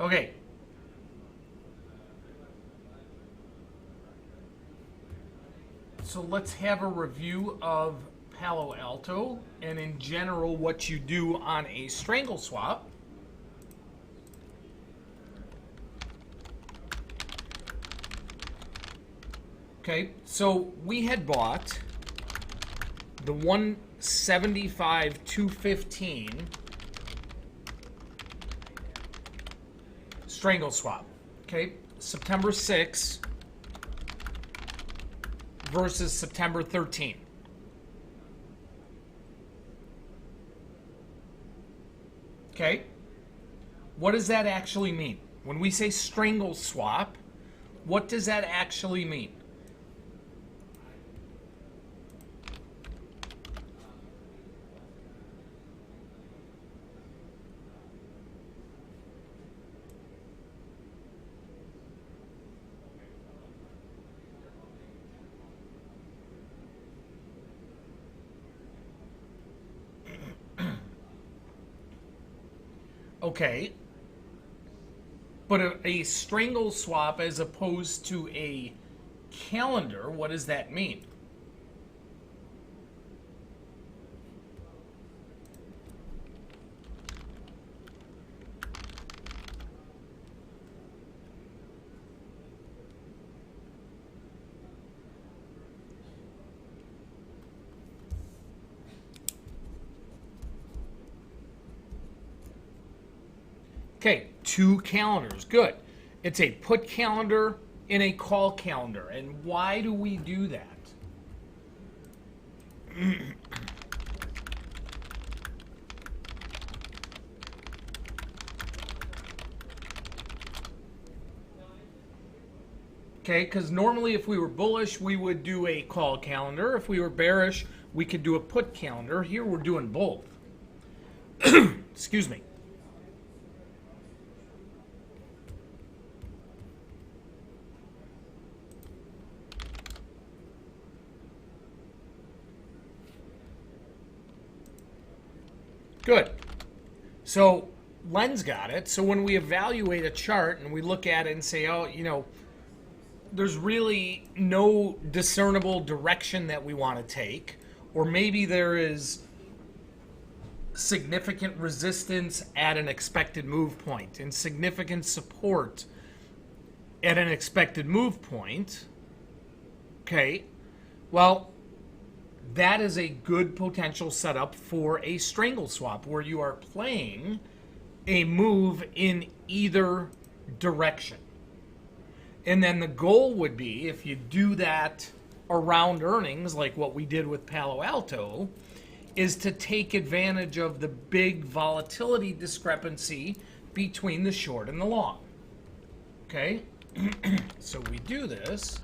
Okay. So let's have a review of Palo Alto and in general what you do on a strangle swap. Okay, so we had bought the 175-215 strangle swap. Okay, September 6 versus September 13. Okay, what does that actually mean? When we say strangle swap, what does that actually mean? Okay, but a strangle swap as opposed to a calendar, what does that mean? Okay, two calendars, good. It's a put calendar and a call calendar. And why do we do that? Okay, because normally if we were bullish, we would do a call calendar. If we were bearish, we could do a put calendar. Here we're doing both. Excuse me. Good. So Len's got it. So when we evaluate a chart and we look at it and say, oh, you know, there's really no discernible direction that we want to take, or maybe there is significant resistance at an expected move point and significant support at an expected move point. Okay, well, that is a good potential setup for a strangle swap where you are playing a move in either direction. And then the goal would be, if you do that around earnings, like what we did with Palo Alto, is to take advantage of the big volatility discrepancy between the short and the long. Okay? So we do this.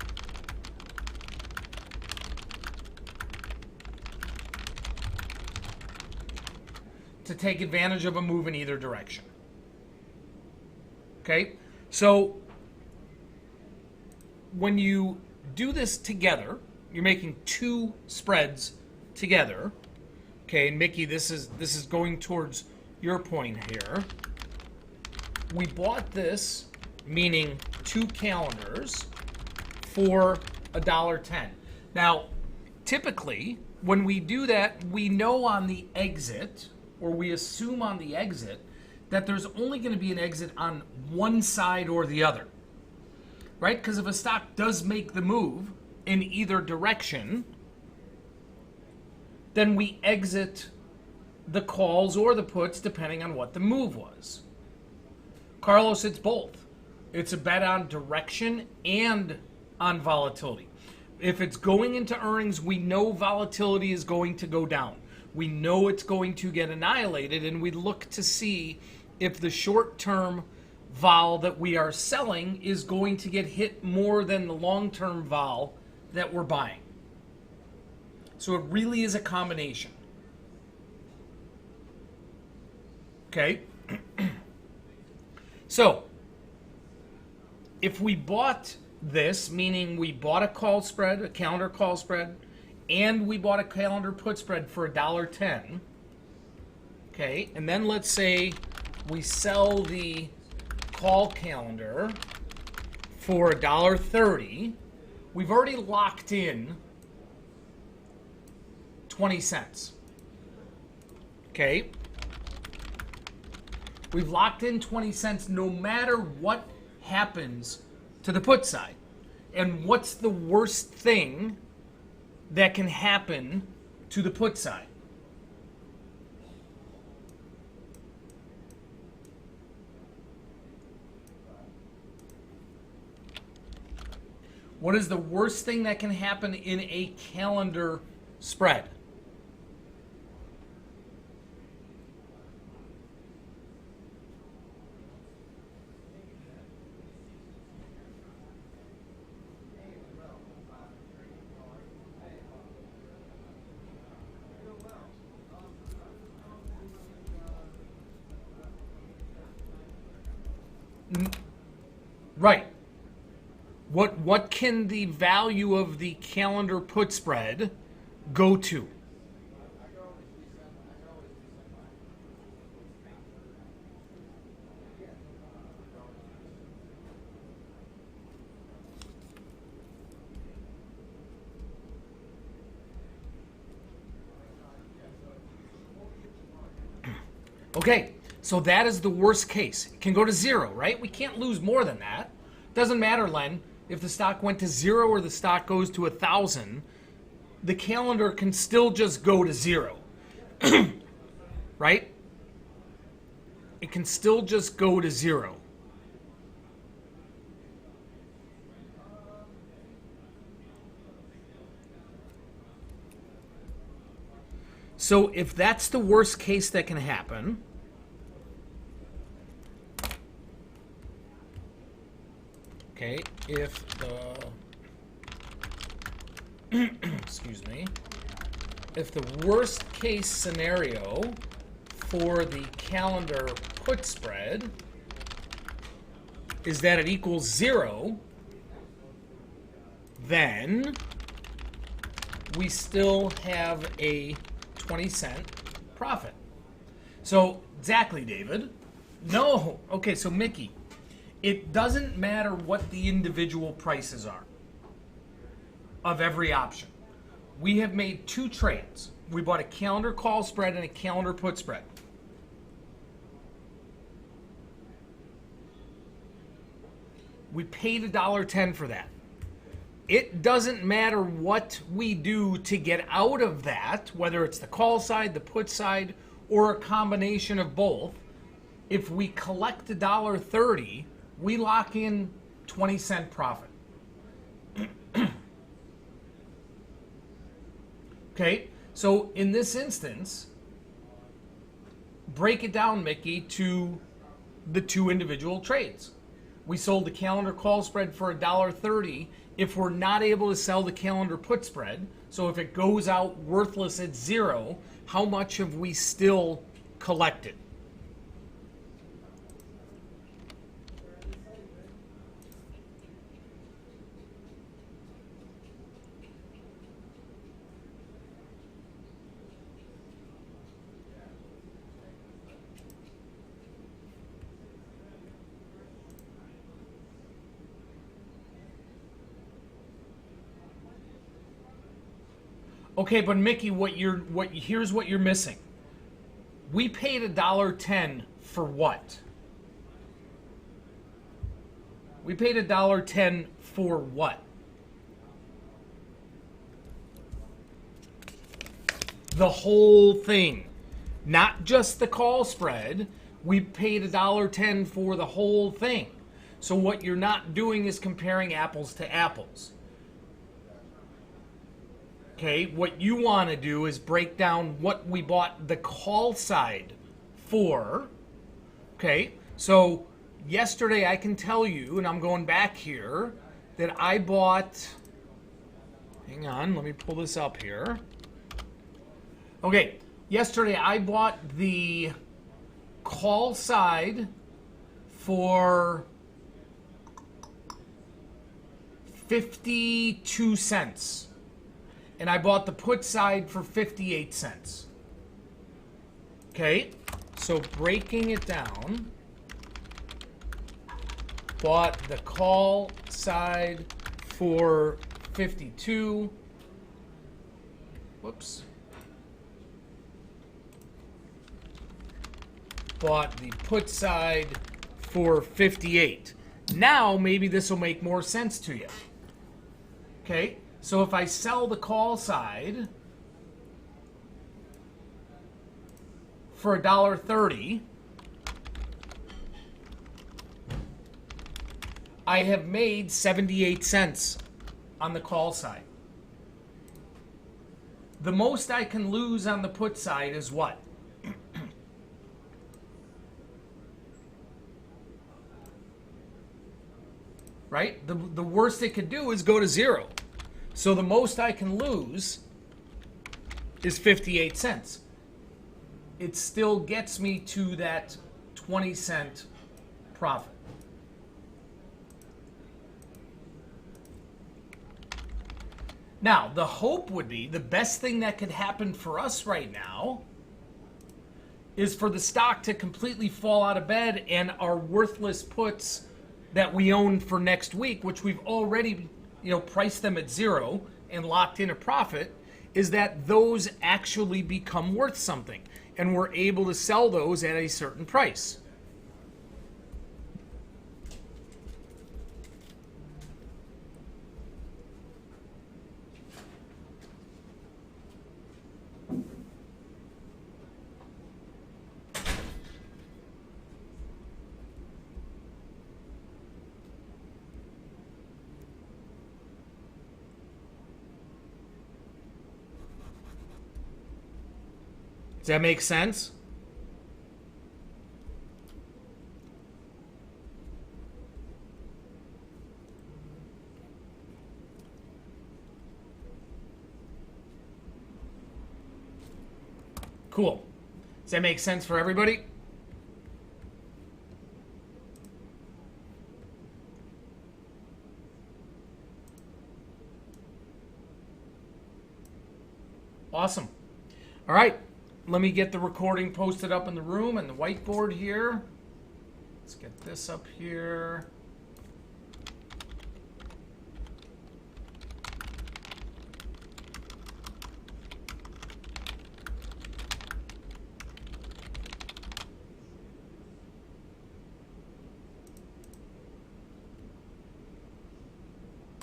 To take advantage of a move in either direction. Okay? So when you do this together, you're making two spreads together. Okay, and Mickey, this is going towards your point here. We bought this, meaning two calendars, for $1.10. Now, typically, when we do that, we know on the exit, or we assume on the exit, that there's only going to be an exit on one side or the other. Right? Because if a stock does make the move in either direction, then we exit the calls or the puts depending on what the move was. Carlos, it's both. It's a bet on direction and on volatility. If it's going into earnings, we know volatility is going to go down. We know it's going to get annihilated, and we look to see if the short-term vol that we are selling is going to get hit more than the long-term vol that we're buying. So it really is a combination. Okay? So if we bought this, meaning we bought a call spread, a calendar call spread, and we bought a calendar put spread for $1.10, okay, and then let's say we sell the call calendar for $1.30, we've already locked in 20 cents. Okay? We've locked in 20 cents no matter what happens to the put side. And what's the worst thing that can happen to the put side? What is the worst thing that can happen in a calendar spread? Right. What can the value of the calendar put spread go to? Okay, so that is the worst case. It can go to zero, right? We can't lose more than that. Doesn't matter, Len. If the stock went to zero or the stock goes to 1,000, the calendar can still just go to zero. Right? It can still just go to zero. So if that's the worst case that can happen, okay, if the excuse me, if the worst case scenario for the calendar put spread is that it equals zero, then we still have a 20-cent profit. So exactly, David. No. Okay, so Mickey, it doesn't matter what the individual prices are of every option. We have made two trades. We bought a calendar call spread and a calendar put spread. We paid $1.10 for that. It doesn't matter what we do to get out of that, whether it's the call side, the put side, or a combination of both. If we collect $1.30, we lock in 20-cent profit. Okay, so in this instance, break it down, Mickey, to the two individual trades. We sold the calendar call spread for $1.30. If we're not able to sell the calendar put spread, so if it goes out worthless at zero, how much have we still collected? Okay, but Mickey, here's what you're missing. We paid $1.10 for what? We paid $1.10 for what? The whole thing, not just the call spread. We paid $1.10 for the whole thing. So what you're not doing is comparing apples to apples. Okay, what you want to do is break down what we bought the call side for. Okay, so yesterday I can tell you, and I'm going back here, that I bought, hang on, let me pull this up here. Okay, yesterday I bought the call side for 52 cents. And I bought the put side for 58 cents. Okay, so breaking it down, Bought the call side for 52. Whoops. Bought the put side for 58. Now maybe this will make more sense to you. Okay, so if I sell the call side for $1.30, I have made 78 cents on the call side. The most I can lose on the put side is what? Right? The worst it could do is go to 0. So the most I can lose is 58 cents. It still gets me to that 20-cent profit. Now, the hope would be, the best thing that could happen for us right now is for the stock to completely fall out of bed and our worthless puts that we own for next week, which we've already, priced them at 0 and locked in a profit, is that those actually become worth something and we're able to sell those at a certain price. Does that make sense? Cool. Does that make sense for everybody? Awesome. All right. Let me get the recording posted up in the room and the whiteboard here. Let's get this up here.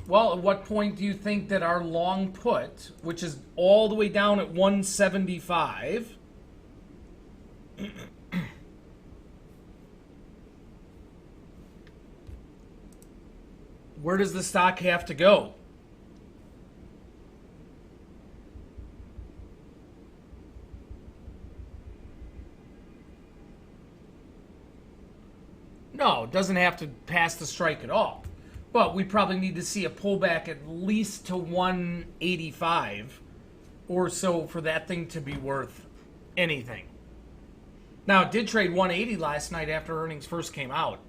Well, at what point do you think that our long put, which is all the way down at 175, where does the stock have to go? No, it doesn't have to pass the strike at all. But we probably need to see a pullback at least to 185 or so for that thing to be worth anything. Now, it did trade 180 last night after earnings first came out.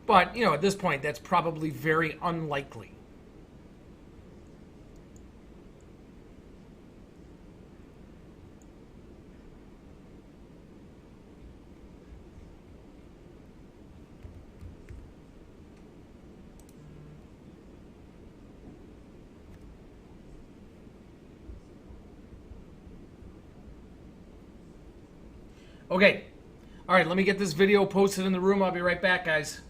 But, at this point, that's probably very unlikely. Okay. All right, let me get this video posted in the room. I'll be right back, guys.